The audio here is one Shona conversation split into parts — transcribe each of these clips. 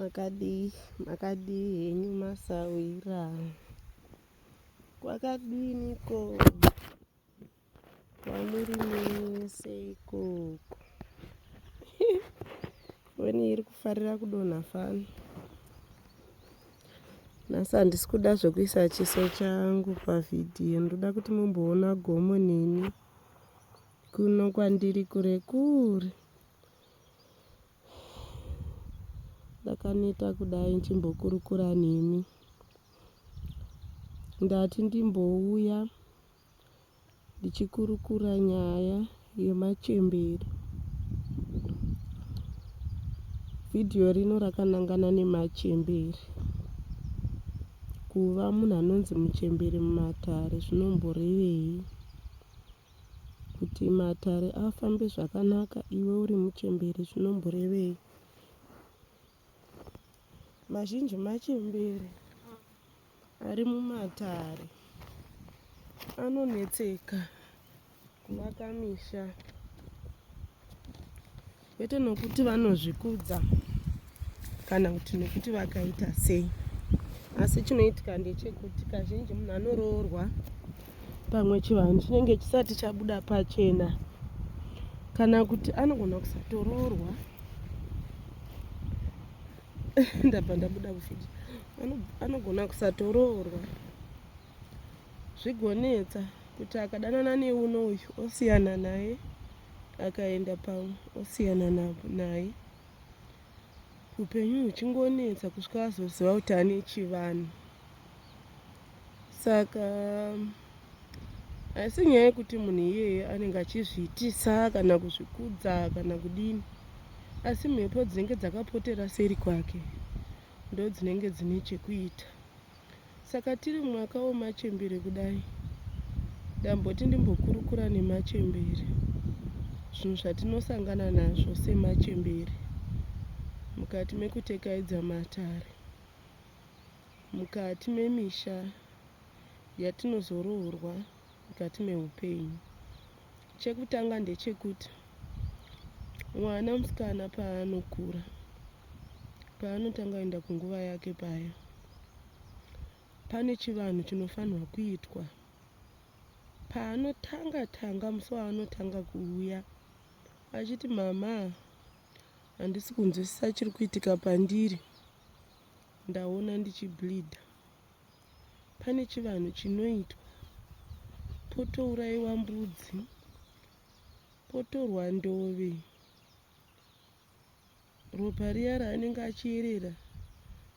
Makadii henyu masawira, kwakadiniko? Kwamuri mese ikoko? Weni iri kufarira kudonha fani. Nhasi handisi kuda zvokuisa chiso changu pavhidhiyo, ndoda kuti mumboona gomo neni kuno kwandiri kure kure. Ndakaneta kudai nchimbokurukura nemi. Ndati ndimbouya ndichikurukura nyaya yemachembere. Vhidhiyo rino rakanangana nemachembere. Kuva munhu anonzi muchembere mumatare zvinomborevei? Kuti matare afambe zvakanaka iwe uri muchembere zvinomborevei? Mazhinji machembere ari mumatare anonetseka kuvaka misha, kwete nokuti vanozvikudza kana kuti nokuti vakaita sei, asi chinoitika ndechekuti kazhinji munhu anoroorwa pamwe chivanhu chinenge chisati chabuda pachena, kana kuti anogona kusatoroorwa ndabva ndabuda kufiti, anogona kusatoroorwa zvigonetsa kuti akadanana neunoyu osiyana naye, akaenda pamwe osiyana naye, upenyu huchingonetsa kusvika azoziva kuti ane chivanhu. Saka haisi nyaya yekuti munhu iyeye anenge achizviitisa kana kuzvikudza kana kudini, asi mhepo dzinenge dzakapotera seri kwake ndo dzinenge dzine chekuita. Saka tiri mwaka wemachembere kudai, ndamboti ndimbokurukura nemachembere, zvinhu zvatinosangana nazvo semachembere mukati mekutekaidza matare, mukati memisha yatinozoroorwa mukati meupenyu. Chekutanga ndechekuti mwana musikana paanokura, paanotanga kuenda kunguva yake paya, pane chivanhu chinofanirwa kuitwa. Paanotanga musi waanotanga kuuya achiti mama, handisi kunzwisisa chiri kuitika pandiri, ndaona ndichibhidha, pane chivanhu chinoitwa. Potouraiwa mbudzi, potorwa ndove, ropa riya raanenge achiyerera,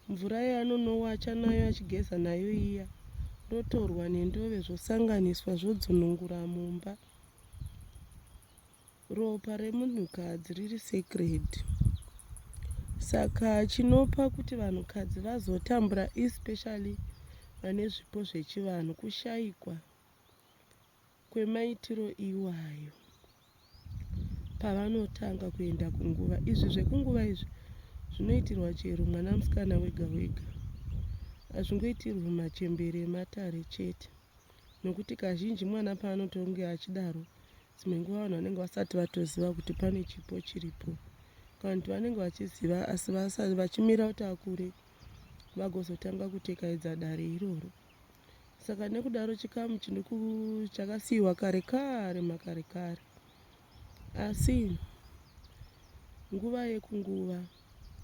mvura yaanonowacha nayo achigeza nayo iya, rotorwa nendove zvosanganiswa zvodzonongura mumba. Ropa remunhukadzi riri sacred. Saka chinopa kuti vanhukadzi vazotambura, especially vane zvipo zvechivanhu, kushayikwa kwemaitiro iwayo pavanotanga kuenda kunguva. Izvi zvekunguva izvi zvinoitirwa chero mwana musikana wega wega, hazvingoitirwi machembere ematare chete, nokuti kazhinji mwana paanotonge achidaro, dzimwe nguva vanhu vanenge vasati vatoziva kuti pane chipo chiripo. Kana kuti vanenge vachiziva asi vachimira kuti akure vagozotanga kutekaidza dare iroro. Saka nekudaro chikamu chakasiyiwa kare kare makare kare. Asi nguva yekunguva,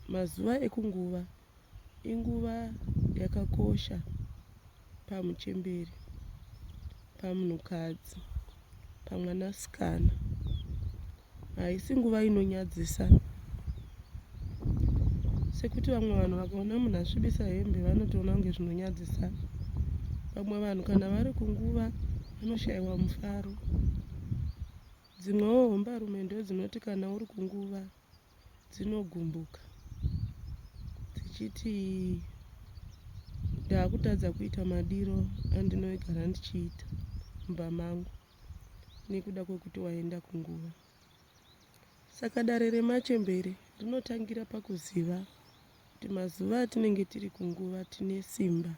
mazuva ekunguva, inguva yakakosha pamuchembere, pamunhukadzi, pamwanasikana. Haisi nguva inonyadzisa, sekuti vamwe vanhu vakaona munhu asvibisa hembe vanotoona kunge zvinonyadzisa. Vamwe vanhu kana vari kunguva vanoshayiwa mufaro. Dzimwewo hombarume ndodzinoti kana uri kunguva dzinogumbuka dzichiti ndaakutadza kuita madiro andinogara ndichiita mumba mangu nekuda kwekuti waenda kunguva. Saka dare remachembere rinotangira pakuziva kuti mazuva atinenge tiri kunguva tine simba.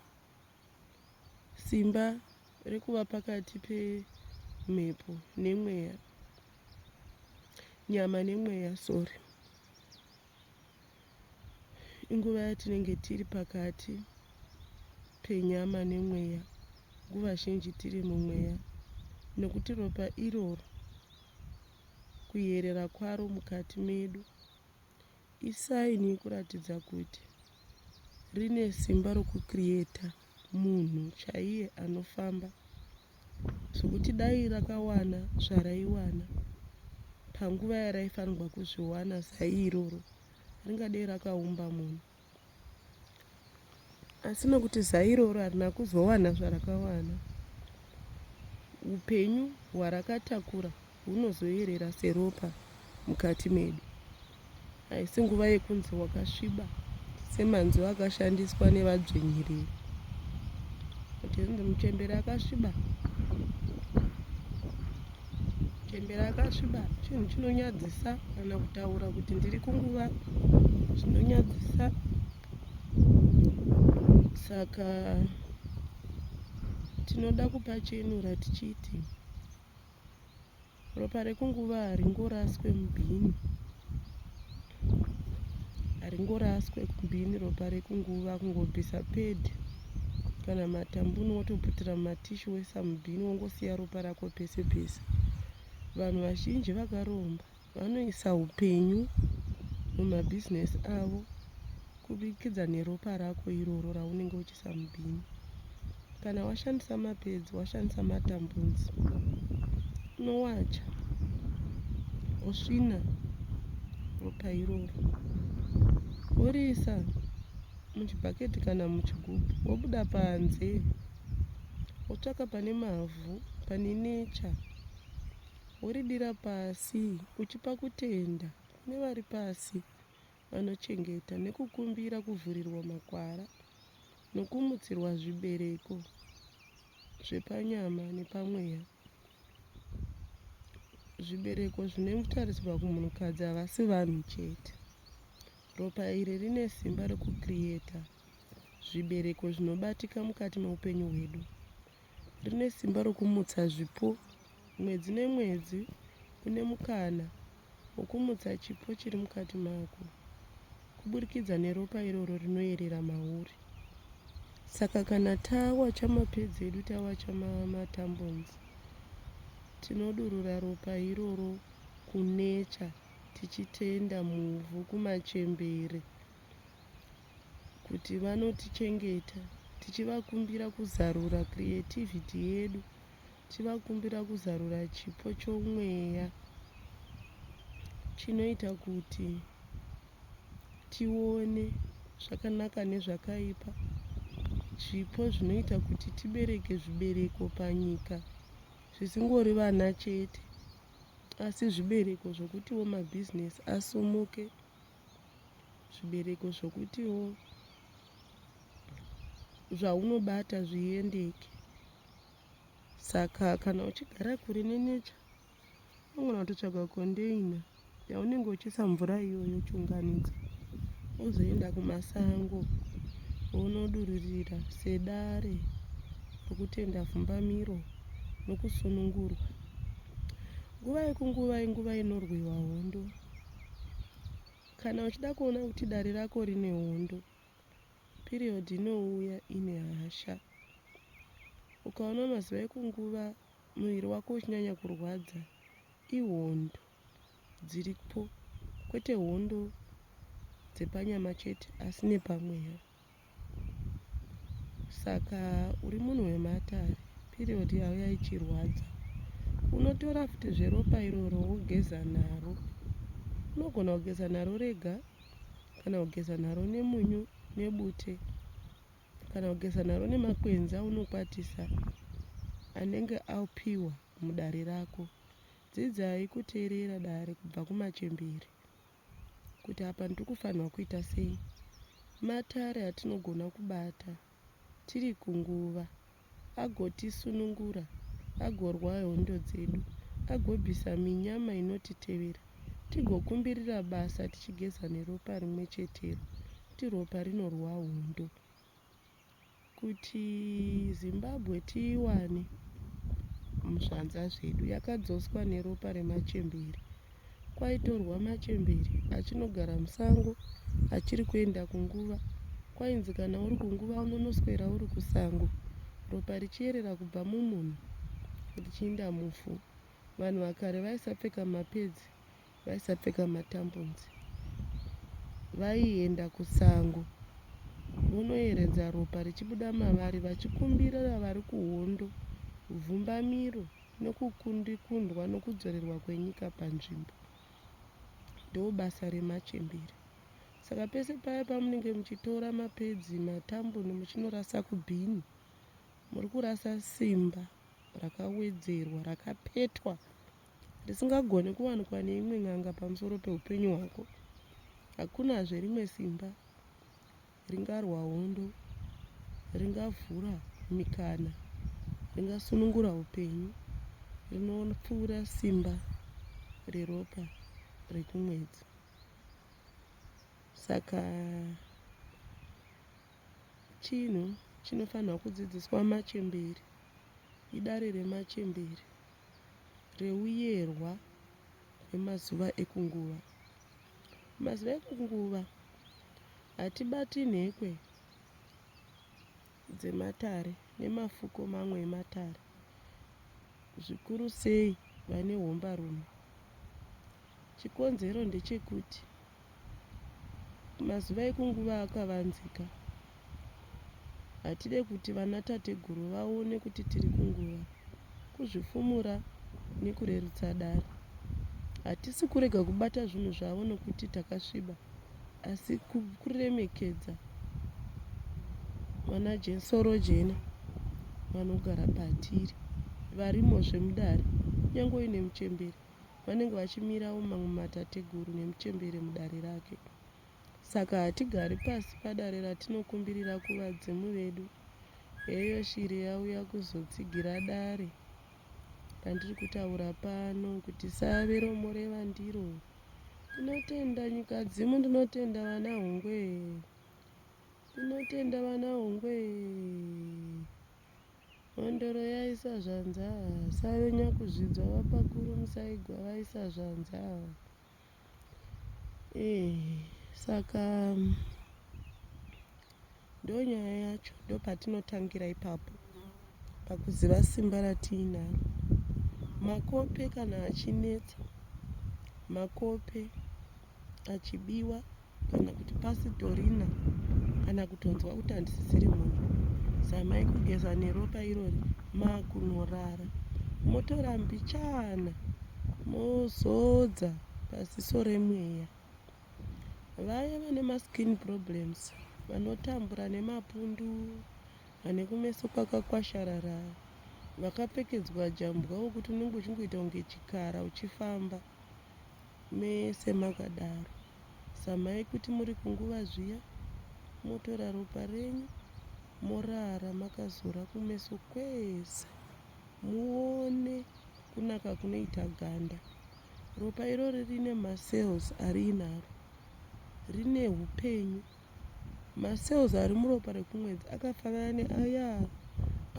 Simba rekuva pakati pemhepo nemweya, nyama nemweya, inguva yatinenge tiri pakati penyama nemweya, nguva zhinji tiri mumweya, nekuti ropa iroro kuyerera kwaro mukati medu isaini yekuratidza kuti rine simba rokukiriyeta munhu chaiye anofamba, zvokuti dai rakawana zvaraiwana panguva yaraifanirwa kuzviwana zai iroro, ringadei rakaumba munhu. Asi nokuti zai iroro harina kuzowana zvarakawana, upenyu hwarakatakura hunozoyerera seropa mukati medu. Haisi nguva yekunzi wakasviba semanzwi akashandiswa nevadzvenyereri kuti muchembere akasviba. Muchembere akasviba chinhu chinonyadzisa, kana kutaura kuti ndiri kunguva zvinonyadzisa. Saka tinoda kupachenura tichiti ropa rekunguva haringoraswe mubhini, haringoraswe kubhini ropa rekunguva, kungobvisa pedhi kana matambunu wotoputira mumatishu woisa mubhini wongosiya ropa rako pese pese. Vanhu vazhinji vakaromba vanoisa upenyu mumabhizinesi avo kubudikidza neropa rako iroro raunenge uchiisa mubhini. Kana washandisa mapedzi, washandisa matambunzi, unowacha osvina ropa iroro, woriisa muchibhaketi kana muchigubhu, wobuda panze wotsvaka pane mavhu, pane necha, woridira pasi uchipa kutenda kune vari pasi vanochengeta, nekukumbira kuvhurirwa makwara nokumutsirwa zvibereko zvepanyama nepamweya. Zvibereko zvinotarisirwa kumunhukadzi havasi vanhu chete. Ropa iri rine simba rekukiriyeta zvibereko zvinobatika mukati meupenyu hwedu. Rine simba rokumutsa zvipo. Mwedzi nemwedzi une mukana wokumutsa chipo chiri mukati mako kuburikidza neropa iroro rinoyerera mauri. Saka kana tawacha mapedzi edu, tawacha matambonzi, tinodurura ropa iroro kunecha, tichitenda muvhu, kumachembere kuti vanotichengeta, tichivakumbira kuzarura kiriyetivhiti yedu, tichivakumbira kuzarura chipo chomweya chinoita kuti tione zvakanaka nezvakaipa, zvipo zvinoita kuti tibereke zvibereko panyika, zvisingori vana chete asi zvibereko zvokutiwo mabhizinesi asumuke, zvibereko zvokutiwo zvaunobata zviendeke. Saka kana uchigara kure nenecha, unogona kutotsvaga kondeina yaunenge uchiisa mvura iyoyo uchiunganidza, wozoenda kumasango wounodururira sedare rokutenda pfumbamiro nokusunungurwa. Nguva yekunguva inguva inorwiwa hondo. Kana uchida kuona kuti dare rako rine hondo, piriyodhi inouya ine hasha. Ukaona mazuva ekunguva muviri wako uchinyanya kurwadza, ihondo dziripo, kwete hondo dzepanyama chete asi nepamweya. Saka uri munhu wematare, piriyodhi yauya ichirwadza, unotora futi zveropa iroro wogeza naro. Unogona kugeza naro rega, kana kugeza naro nemunyu nebute, kana kugeza naro nemakwenzi aunokwatisa anenge apiwa mudare rako. Dzidzai kuteerera dare kubva kumachembere kuti apa ndiri kufanirwa kuita sei. Matare atinogona kubata tiri kunguva agotisunungura, agorwa hondo dzedu, agobvisa minyama inotitevera, tigokumbirira basa tichigeza neropa rimwe chetero, kuti ropa rinorwa hondo. Kuti Zimbabwe tiiwane muzvanza zvedu yakadzoswa neropa remachembere. Kwaitorwa machembere achinogara musango achiri kuenda kunguva. Kwainzi kana uri kunguva unonoswera uri kusango, ropa richierera kubva mumunhu richiinda muvhu. Vanhu vakare vaisapfeka mapedzi, vaisapfeka matambonzi, vaienda kusango vonoyeredza ropa richibuda mavari, vachikumbirira vari kuhondo bvumbamiro nokukundwa nokudzorerwa kwenyika panzvimbo. Ndo basa remachembere. Saka pese paya pamunenge muchitora mapedzi, matamboni muchinorasa kubhini, muri kurasa simba rakawedzerwa, rakapetwa, risingagoni kuwanikwa neimwe n'anga pamusoro peupenyu hwako. Hakunazve rimwe simba ringarwa hondo, ringavhura mikana, ringasunungura upenyu, rinopfuura simba reropa rekumwedzi. Saka chinhu chinofanirwa kudzidziswa machembere, idare remachembere reuyerwa kwemazuva ekunguva. Mazuva ekunguva hatibati nhekwe dzematare nemafuko mamwe ematare, zvikuru sei vane hombarume. Chikonzero ndechekuti mazuva ekunguva akavanzika. Hatide kuti vana tateguru vaone kuti tiri kunguva, kuzvifumura nekurerutsa dare. Hatisi kurega kubata zvinhu zvavo nokuti takasviba, asi kuremekedza vana soro jena vanogara patiri, varimozve mudare. Nyange uine muchembere, vanenge vachimirawo mamwe matateguru nemuchembere mudare rake. Saka hatigari pasi padare ratinokumbirira kuvadzimu vedu, heyo shiri yauya kuzotsigira dare pandiri kutaura pano, kuti save romoreva ndiro. Ndinotenda nyika dzimu, ndinotenda vana hongwe, ndinotenda vana hongwe. Hondoro yaisa zvanza, save nyakuzvidzwa vapakuru musaigwa vaisa zvanza. Saka ndo nyaya yacho, ndo patinotangira ipapo pakuziva simba ratiinaro. Makope kana achinetsa, makope achibiwa, kana kuti pasitorina, kana kutonzwa kuti handisisiri munhu, zamai kugeza neropa irori, makunorara, motora mbichana mozodza paziso remweya. Vaya vane maskin problems, vanotambura nemapundu, vane kumeso kwakakwasharara, vakapfekedzwa jambwa wokuti unenge uchingoita kunge chikara uchifamba mese makadaro, zamai kuti muri kunguva zviya, motora ropa renyu morara makazora kumeso kwese, muone kunaka kunoita ganda. Ropa irori rine macells ariinaro, rine upenyu. Macells ari muropa rekumwedzi akafanana neaya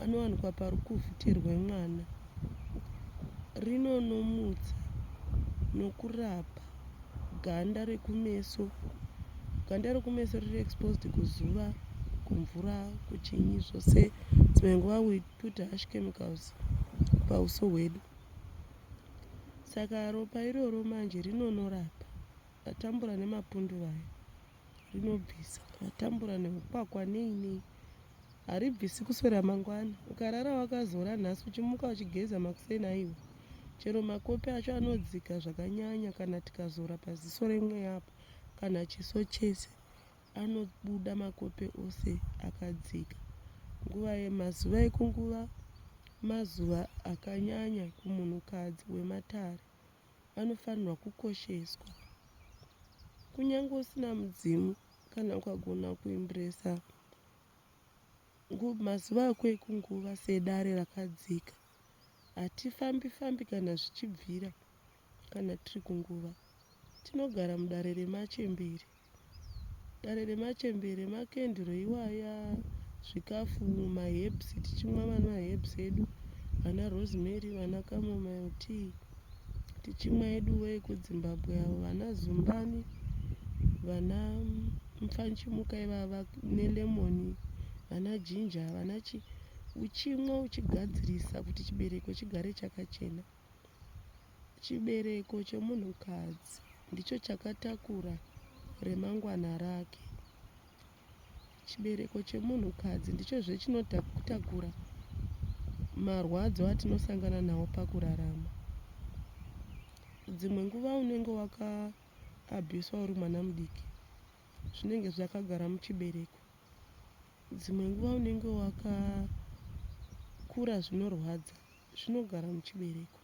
anowanikwa parukuvhute rwemwana. Rinonomutsa nokurapa ganda rekumeso. Ganda rekumeso riri exposed kuzuva, kumvura, kuchinyi, zvose dzimwe nguva we put harsh chemicals pauso hwedu. Saka ropa iroro manje rinonorapa. Vatambura nemapundu vaya rinobvisa, vatambura neukwakwa nei, haribvisi kuswera mangwana. Ukarara wakazora nhasi uchimuka uchigeza makuseni aiwa, chero makope acho anodzika zvakanyanya kana tikazora paziso remweya apa, kana chiso chese anobuda makope ose akadzika. Nguva yemazuva ekunguva mazuva akanyanya kumunhukadzi wematare, anofanirwa kukosheswa. Kunyange usina mudzimu, kana ukagona kuimburesa mazuva ako ekunguva sedare rakadzika, hatifambi kana zvichibvira. Kana tiri kunguva tinogara mudare remachembere. Dare remachembere makenduro iwaya, zvikafu, mahebs, tichimwa mahebs edu, vana rosemary, vana chamomile tea, tichimwa edu wei kuZimbabwe avo, vana zumbani, vana mupfanchimuka ivava nelemoni, vana jinja, vana uchimwa uchigadzirisa kuti chibereko chigare chakachena. Chibereko chemunhukadzi ndicho chakatakura remangwana rake. Chibereko chemunhukadzi ndicho zvechinotakura marwadzo atinosangana nawo pakurarama. Dzimwe nguva unenge wakaabhiswa uri mwana mudiki, zvinenge zvakagara muchibereko. Dzimwe nguva unenge wakakura zvinorwadza, zvinogara muchibereko.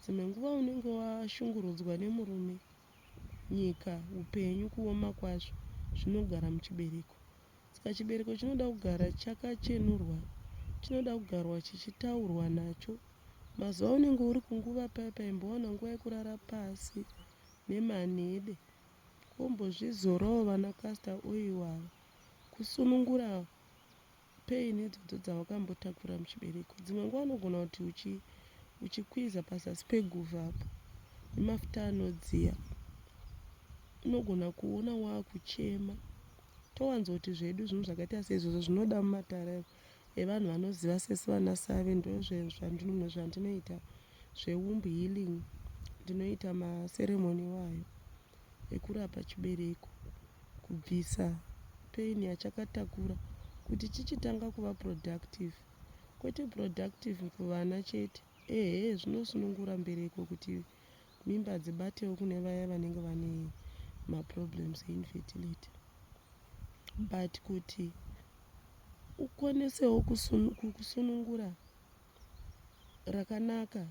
Dzimwe nguva unenge washungurudzwa nemurume, nyika, upenyu, kuoma kwazvo, zvinogara muchibereko. Saka chibereko chinoda kugara chakachenurwa, chinoda kugarwa chichitaurwa nacho. Mazuva unenge uri kunguva paya paimbowana nguva yekurara pasi nemanhede, wombozvizorawo vana castor oil ava kusunungura peini idzodzo dzavakambotakura muchibereko. Dzimwe nguva unogona kuti uchikwiza pazasi peguvha apo nemafuta anodziya, unogona kuona waakuchema. Towanzoti zvedu zvinhu zvakaita seizvozvo zvinoda mumatare evanhu vanoziva sesu vana Save. Ndo zvandinoita zvewomb healing, ndinoita maseremoni wayo ekurapa chibereko, kubvisa peini yachakatakura kuti chichitanga kuva productive. Kwete productive kuvana chete, zvinosunungura mbereko kuti mimba dzibatewo kune vaya vanenge vane maproblems einfertility. But kuti ukonesewo kusunungura rakanaka,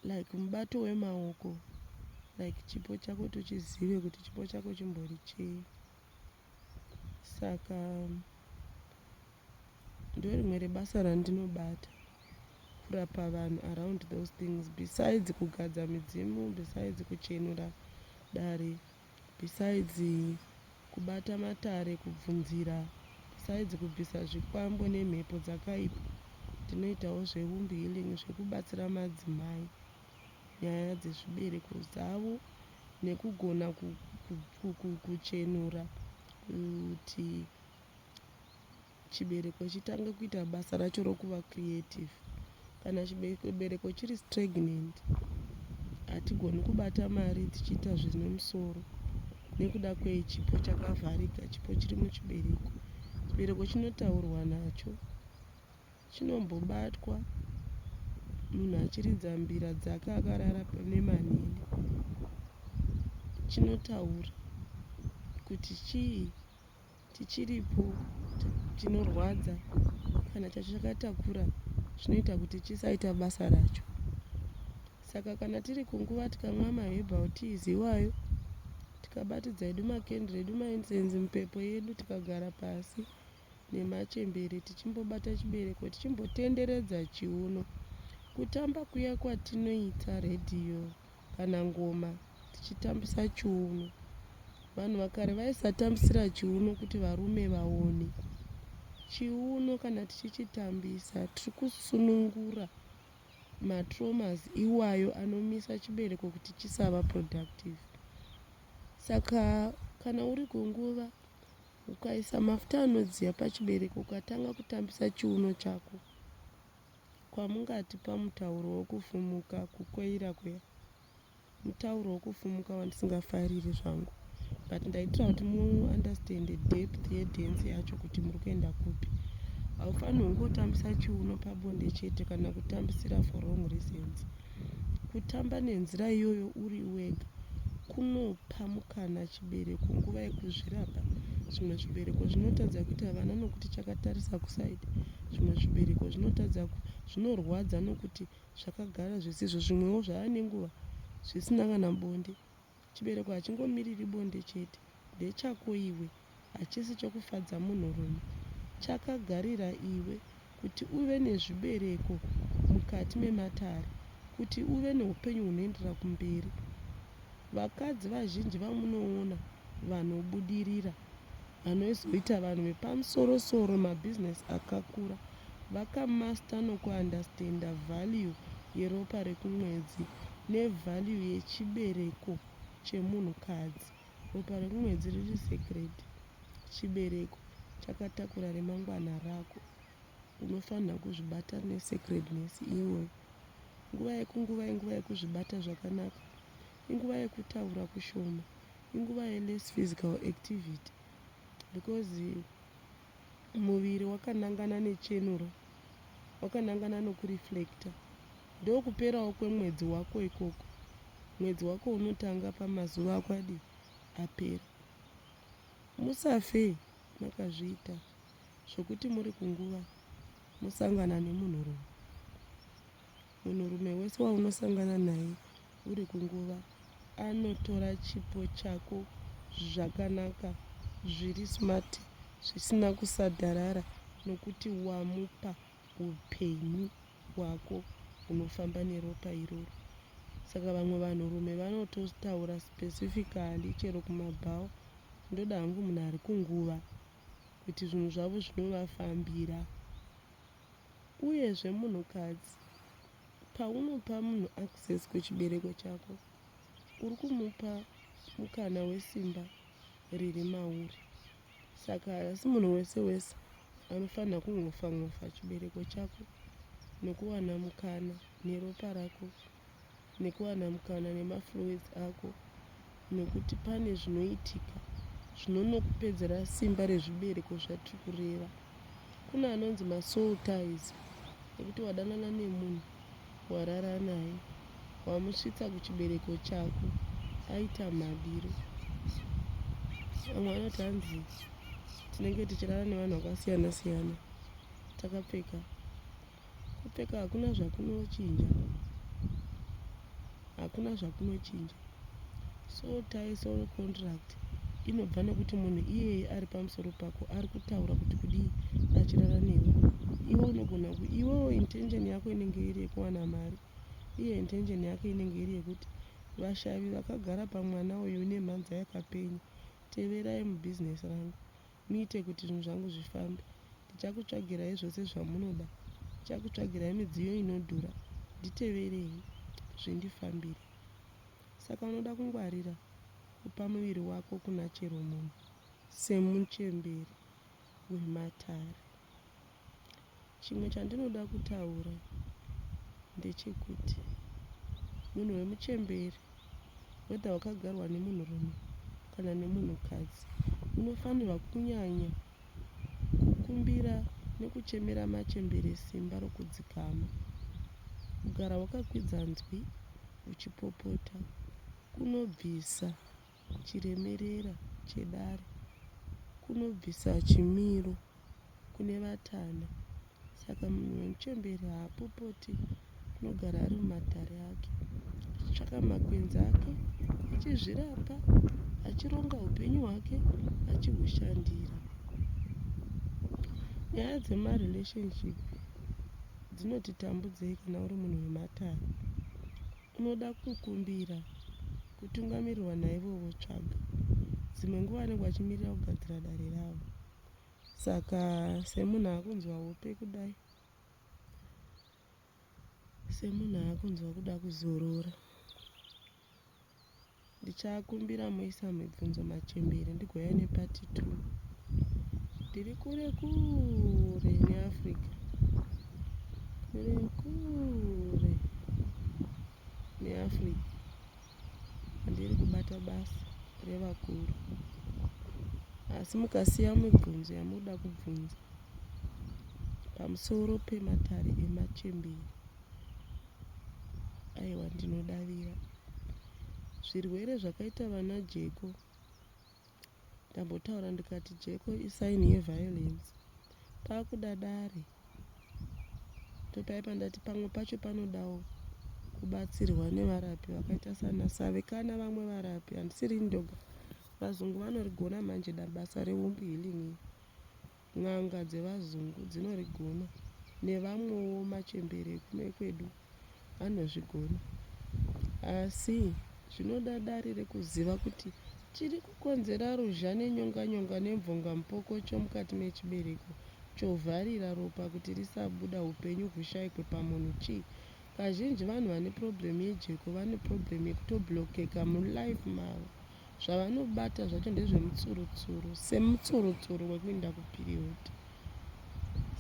like mubato wemaoko, like chipo chako tochizive kuti chipo chako chimbori chii. Saka ndorimwe rebasa randinobata, kurapa vanhu around those things, besides kugadza midzimu, besides kuchenura dare, besides kubata matare, kubvunzira, besides kubvisa zvikwambo nemhepo dzakaipa. Ndinoitawo zvewomb healing, zvekubatsira madzimai nyaya dzezvibereko zvavo, nekugona kuchenura kuti chibereko chitange kuita basa racho rokuva creative. Kana chibereko chiri stagnant, hatigoni kubata mari tichiita zvine musoro nekuda kwechipo chakavharika, chipo chiri muchibereko. Chibereko chinotaurwa nacho, chinombobatwa munhu achiridza mbira dzake akarara nemanhede, chinotaura kuti chii tichiripo chinorwadza kana chachakatakura zvinoita kuti chisaita basa racho. Saka kana tiri kunguva tikamwa maherbal teas iwayo, tikabatidza edu makenduru edu maincense mupepo yedu, tikagara pasi nemachembere tichimbobata chibereko, tichimbotenderedza chiuno, kutamba kuya kwatinoita redhiyo kana ngoma tichitambisa chiuno. Vanhu vakare vaisatambisira chiuno kuti varume vaone. Chiuno kana tichichitambisa, tiri kusunungura matraumas iwayo anomisa chibereko kuti chisava productive. Saka kana uri kunguva ukaisa mafuta anodziya pachibereko, ukatanga kutambisa chiuno chako, kwamungati pamutauro wokufumuka, kukweira kuya, mutauro wokufumuka wandisingafariri zvangu, but ndaitira kuti muunderstande depth yedhenzi yacho kuti muri kuenda kupi. Haufanirwi kungotambisa chiuno pabonde chete kana kutambisira for wrong reasons. Kutamba nenzira iyoyo uri wega kunopa mukana chibereko nguva yekuzvirapa. Zvimwe zvibereko zvinotadza kuita vana nokuti chakatarisa kusaidi. Zvimwe zvibereko zvinorwadza nokuti zvakagara zvisizvo. Zvimwewo zvava nenguva zvisina kana bonde. Chibereko hachingomiriri bonde chete, ndechako iwe, hachisi chokufadza munhurume. Chakagarira iwe kuti uve nezvibereko mukati mematare, kuti uve neupenyu hunoendera kumberi. Vakadzi vazhinji vamunoona vanobudirira, vanozoita vanhu vepamusoro-soro, mabhizinesi akakura, vakamasta nokuandastenda vhalue yeropa rekumwedzi nevhalue yechibereko chemunhukadzi. ropa rekumwedzi riri sacred. Chibereko chakatakura remangwana rako, unofanira kuzvibata nesacredness iyoyo. Nguva yekunguva inguva yekuzvibata zvakanaka, inguva yekutaura kushoma, inguva yeless physical activity, because muviri wakanangana nechenuro, wakanangana nokureflecta. Ndokuperawo kwemwedzi wako ikoko. Mwedzi wako unotanga pamazuva akwadi apera. Musafe makazviita zvokuti muri kunguva musangana nemunhurume. Munhurume wese waunosangana naye uri kunguva anotora chipo chako zvakanaka, zviri smart, zvisina kusadharara, nokuti wamupa upenyu hwako unofamba neropa iroro. Saka vamwe vanhurume vanototaura specifically chero kumabhawa, ndoda hangu munhu ari kunguva, kuti zvinhu zvavo zvinovafambira. Uyezve munhukadzi, paunopa munhu access kuchibereko chako, uri kumupa mukana wesimba riri mauri. Saka asi munhu wese wese anofanira kungofa chibereko chako nekuwana mukana neropa rako, nekuwana mukana nemafluids ako, nekuti pane zvinoitika zvinonokupedzera simba rezvibereko zvatiri kureva. Kuna anonzi masoul ties, nekuti wadanana nemunhu, warara naye, wamusvitsa kuchibereko chako, aita madiro. Vamwe vanoti hanzi tinenge tichirara nevanhu vakasiyana siyana takapfeka. Kupfeka hakuna zvakunochinja, hakuna zvakunochinja. Soul tie, soul contract inobva nekuti munhu iyeye ari pamusoro pako ari kutaura kuti kudii achirara newe. Iwe unogona iwewo intention yako inenge iri yekuwana mari, iye intention yake inenge iri yekuti vashavi vakagara pamwana uyu nemhanza yakapenya, teverai mubhizinesi rangu muite kuti zvinhu zvangu zvifambe. Ndichakutsvagirai zvose zvamunoda, ndichakutsvagirai midziyo inodhura, nditeverei zvindifambire. Saka unoda kungwarira kupa muviri wako kuna chero munhu semuchemberi wematare. Chimwe chandinoda kutaura ndechekuti munhu wemuchemberi, wedha wakagarwa nemunhurume kana nemunhukadzi, unofanirwa kunyanya kukumbira nekuchemera machembere simba rokudzikama. Kugara wakakwidza nzwi uchipopota kunobvisa chiremerera chedare, kunobvisa chimiro kune vatana. Saka munhu wemuchemberi haapopoti, unogara ari mumatare ake, achitsvaka makwenzi ake, achizvirapa, achironga upenyu hwake, achihushandira. Nyaya dzemarelationship dzinotitambudzei kana uri munhu wematare. Unoda kukumbira kutungamirirwa naivowo tsvaga. Dzimwe nguva vanenge vachimirira kugadzira dare ravo. Saka semunhu akunzwa hope kudai, semunhu akunzwa kuda kuzorora, ndichakumbira muisa mibvunzo machembere ndigouya nepati 2. Ndiri kure kure neAfrica, kure kure neAfrica. Handiri kubata basa revakuru, asi mukasiya mibvunzo yamunoda kubvunza pamusoro pematare emachembere, aiwa ndinodavira. Zvirwere zvakaita vana jeko, ndambotaura ndikati jeko isaini yeviolence. Pakuda dare, topaipa ndati pamwe pacho panodawo kubatsirwa nevarapi vakaita sana Save kana vamwe varapi, handisiri ndoga. Vazungu vanorigona manje basa rewomb healing, n'anga dzevazungu dzinorigona, nevamwewo machembere ekume kwedu vanozvigona. Asi zvinoda dare rekuziva kuti chiri kukonzera ruzha nenyonga nemvonga mupokocho mukati mechibereko chovharira ropa kuti risabuda, upenyu hushayikwe pamunhu chii. Kazhinji vanhu vane problem yejeko vane problem yekutoblokeka mulife mavo. zvavanobata zvacho ndezvemutsurutsuru, semutsurutsuru wekuenda kupiriyodhi.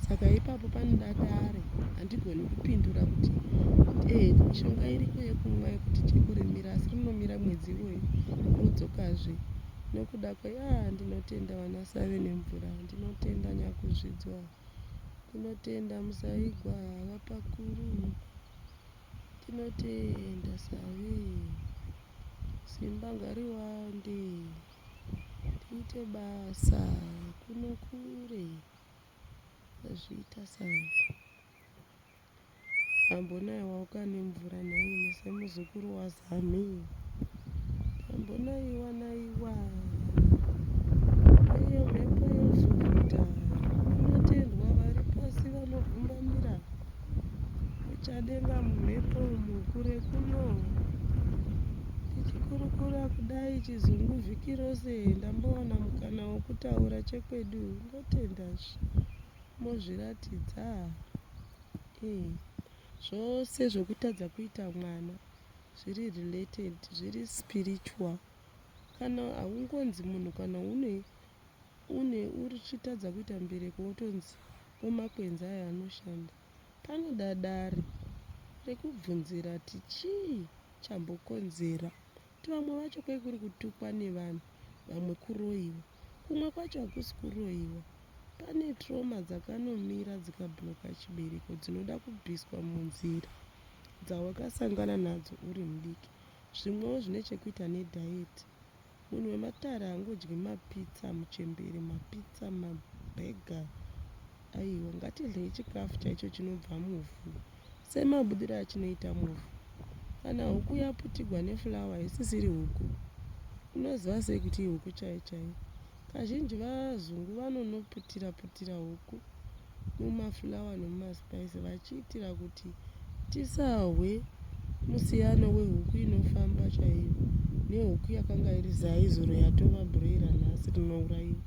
Saka ipapo panoda dare. Handigoni kupindura kuti mishonga iriko yekumwa yekuti chekurimira, asi rinomira mwedzi iwoyo rodzokazve. Nokuda ndinotenda vana Save nemvura, ndinotenda Nyakuzvidzwa, ndinotenda Musaigwa vapakuru, ndinotenda Save, simba ngariwande, tiite basa kuno kure azviita Save. Tambonaiwa ukane mvura naini semuzukuru waZami, tambonaiwa naiwa iyo mhepo yovhuvuta. Inotendwa vari pasi vanogumbamira uchadenga mumhepo umu kure kuno. Tichikurukura kudai chizungu vhiki rose, ndambowana mukana wokutaura chekwedu. Ndotendazve mozviratidza. Zvose zvokutadza kuita mwana zviri related, zviri spiritual. Kana haungonzi munhu, kana uchitadza kuita mbereko wotonzi omakwenzi aya anoshanda, panoda dare rekubvunzira kuti chii chambokonzera. Kuti vamwe vacho kwai kuri kutukwa nevanhu, vamwe kuroyiwa. Kumwe kwacho hakusi kuroyiwa, pane trauma dzakanomira dzikabhuroka chibereko dzinoda kubviswa munzira dzawakasangana nadzo uri mudiki. Zvimwewo zvine chekuita nedhayeti. Munhu wematare haangodyi mapitsa muchembere, mapitsa, mabhega. Aiwa, ngatidyei chikafu chaicho chinobva muvhu, semabudiro achinoita muvhu. Kana huku yaputirwa nefulawa haisisiri huku, unoziva sei kuti ihuku chaiyo chaiyo? Kazhinji vazungu vanonoputira huku mumafulawa nemumaspaisi vachiitira kuti tisahwe musiyano wehuku inofamba chaiyo nehuku yakanga iri zaizuro yatova bhuroira nhasi rinouraiwa.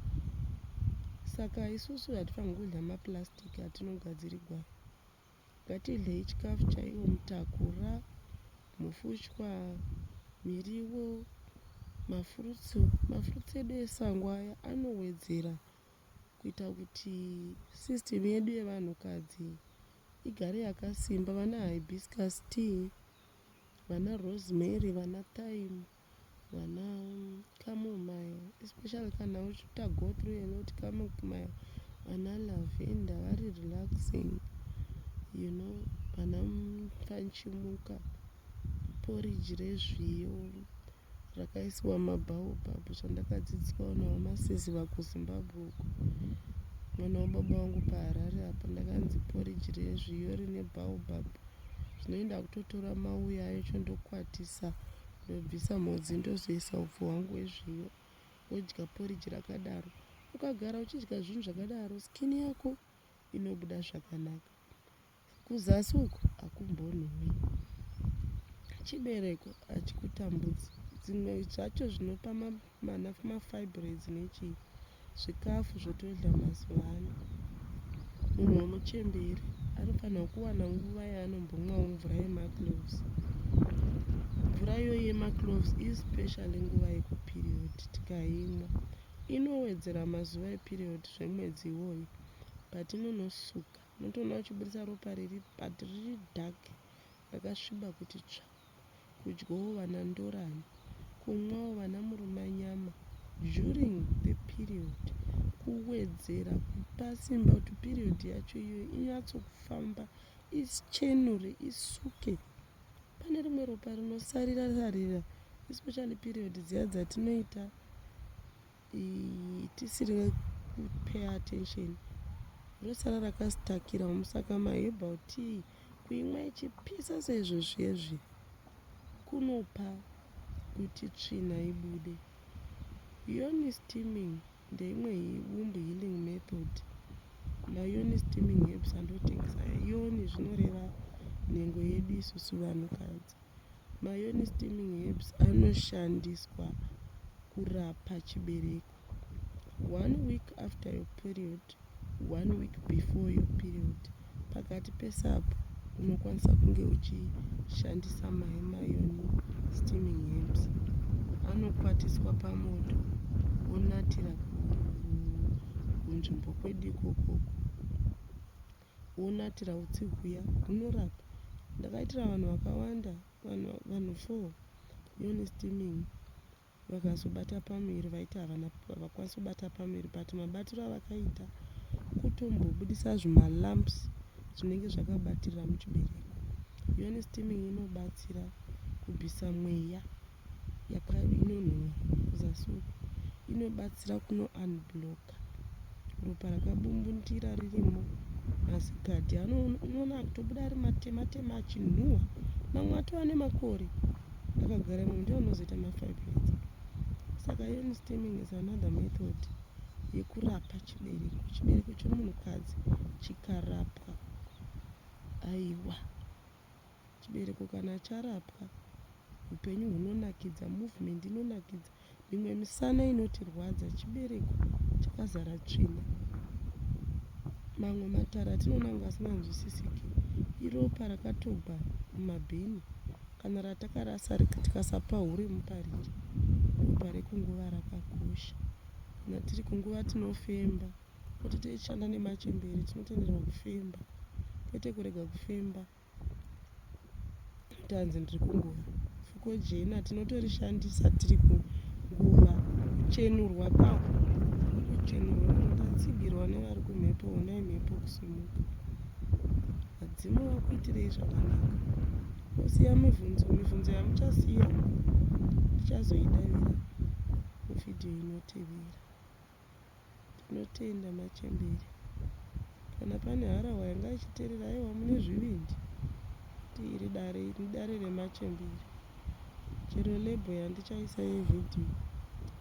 Saka isusu hatifaniri kudya mapurasitiki atinogadzirirwa. Ngatidyei chikafu chaiwo, mutakura, mufushwa, miriwo, mafurutsu. Mafurutsu edu esango aya anowedzera kuita kuti sisitemu yedu yevanhukadzi igare yakasimba. Vana hibiscus tea, vana rosemary, vana thyme, vana chamomile, especially kana uchita go through a lot, chamomile, vana lavender vari relaxing, vana panchimuka, porridge rezviyo rakaiswa mabaobab, zvandakadzidziswawo navamasezeva kuZimbabwe uko. Mwana wababa vangu paHarare apa ndakanzi porridge rezviyo rine baobab. Zvinoenda kutotora mauya acho ndokwatisa, ndobvisa mhodzi, ndozoisa upfu hwangu hwezviyo, wodya porridge rakadaro. Ukagara uchidya zvinhu zvakadaro, skini yako inobuda zvakanaka. Kuzasi uko hakumbonhuwi, chibereko hachikutambudzi. Dzimwe zvacho zvinopa mafibroids nechii, zvikafu zvotodya mazuva ano. Munhu wemuchemberi anofanira kuwana nguva yaanombomwawo mvura yemacloves. Mvura iyoyi yemacloves especially nguva yekupiriyodhi, tikaimwa inowedzera mazuva epiriyodhi zvemwedzi iwoyo. Patinonosuka unotoona uchibudisa ropa riri dhaki rakasviba kuti tsva. Kudyawo vana ndorani, kumwawo vana murumanyama during the period, kuwedzera kupa simba kuti piriyodhi yacho iyoyo inyatsokufamba, ichenure, isuke. Pane rimwe ropa rinosarira especially piriyodhi dziya dzatinoita tisiri kupay attention, rosara rakasitakira. Saka maherbal tea kuimwa ichipisa seizvozviyezvi kunopa kuti tsvina ibude. Yoni steaming ndeimwe womb healing method. Mayoni steaming herbs andotengesa yoni zvinoreva nhengo yedu isusu vanhukadzi. Mayoni steaming herbs anoshandiswa kurapa chibereko. 1 week after your period, 1 week before your period, pakati pesapo unokwanisa kunge uchishandisa mayoni steaming herbs. anokwatiswa pamoto onatira kunzvimbo kwedu ikokoko, onatira utsi huya hunorapa. Ndakaitira vanhu vakawanda, vanhu 4 yoni steaming, vakazobata pamuviri vaiti havakwanisi kubata pamuviri, but mabatiro avakaita kutombobudisa zvimalamps zvinenge zvakabatirira muchibereko. Yoni steaming inobatsira kubvisa mweya inonhuhwa kuzasi uko, inobatsira kuno unbloka ropa rakabumbundira ririmo. Mazigadhi unoona kutobuda ari matema achinhuhwa, mamwe atova nemakore akagara imomo, ndiwo anozoita mafibroids. Saka yoni steaming is another method yekurapa chibereko chomunhukadzi chikarapwa. Aiwa, chibereko kana charapwa upenyu hunonakidza, movement inonakidza. Mimwe misana inotirwadza, chibereko chakazara tsvina. Mamwe matara atinoona kunge asinganzwisisiki iropa rakatobva mumabhini kana ratakarasa tikasapa hure mupariri. Ropa rekunguva rakakosha. Kana tiri kunguva tinofemba, kuti tichishanda nemachembere tinotenderwa kufemba, kwete kurega kufemba tanzi ndiri kunguva. Fuko jena tinotorishandisa tiri kunguva, kuchenurwa kwaho, kuchenurwa ndatsigirwa nevari kumhepo, honai mhepo kusimuka. Madzimo vakuitirei zvakanaka. Osiya mibvunzo yamuchasiya tichazoidavira muvhidhiyo inotevera. Tinotenda machembere. Kana pane harahwa yanga ichiteerera, aiwa mune zvivindi, kuti iri dare remachembere. Chero lebho yandichaisa yevhidhiyo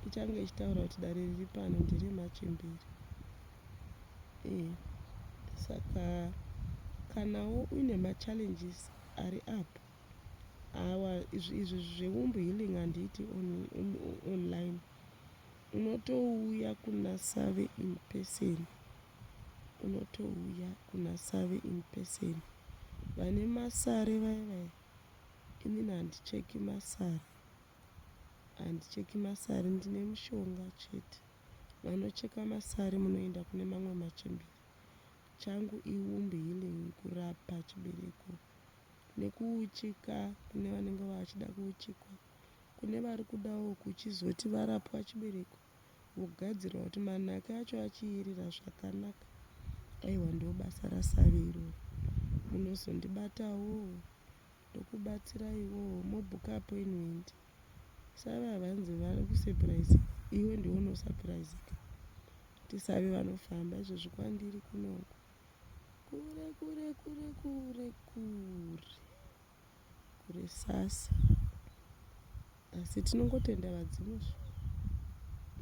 ichange ichitaura kuti dare riri pano nderemachembere. Saka kanawo uine machallenges ari apo, awa izvi zveumbu healing handiiti online, unotouya kuna Save in person, vane masare vaya. Inini handicheki masare, ndine mushonga chete. Vanocheka masare munoenda kune mamwe machembere. Changu iwumbu healing, kurapa chibereko nekuucheka kune vanenge vachida kuuchekwa, kune vari kudawo kuchizoti varapwa chibereko vogadzirwa kuti manhaka acho achiyerera zvakanaka. Aiwa, ndo basa raSave iroro. Munozondibatawo ndokubatsiraiwo, mobhuka appointment. Save havanzi vari kusapurayiza, iwe ndiwe unosapurayizika. Kuti Save vanofamba izvozvi kwandiri kunoko kure sasa, asi tinongotenda vadzimuzvo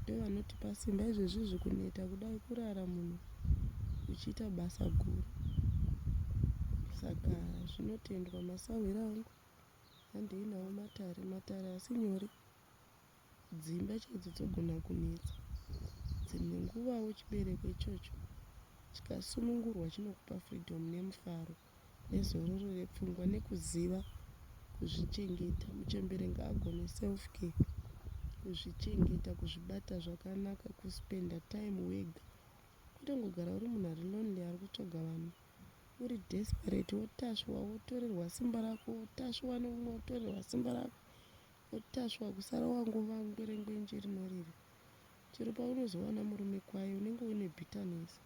ndovanotipa simba. Izvezvizvi kuneta kudai kurara munhu uchiita basa guru. Saka zvinotendwa masawiro angu, handeinawo matare asi nyore. Dzimba chaidzo dzogona kunetsa, dzimwe nguvawo chibereko ichocho chikasunungurwa chinokupa freedom nemufaro nezororo repfungwa nekuziva kuzvichengeta. Muchembere ngaagone self care, kuzvichengeta, kuzvibata zvakanaka, kuspenda time wega, kutongogara uri munhu ari lonely, ari kutsvaga vanhu, uri desperate, wotasvwa wotorerwa simba rako, wotasvwa neumwe wotorerwa simba rako, wotasvwa kusara wangova ngwerengwenje rinorira. Chero paunozowana murume kwaye unenge une bitterness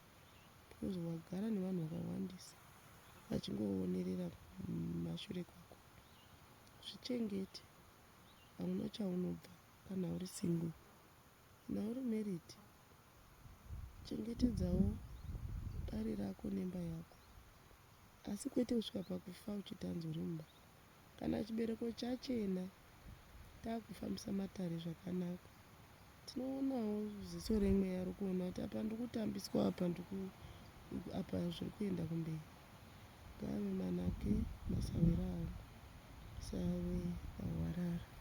because wagara nevanhu vakawandisa vachingoonerera mashure kwako. Zvichengete, hamuna chaunobva kana uri single. Kana uri married, chengetedzawo dare rako nemba yako, asi kwete kusvika pakufa uchitanzwa uri mumba. Kana chibereko chachena, taakufambisa matare zvakanaka, tinoonawo ziso remweya rokuona kuti apa ndikutambiswa, apa zviri kuenda kumberi. Ngave manake masawiro angu. Save vawarara.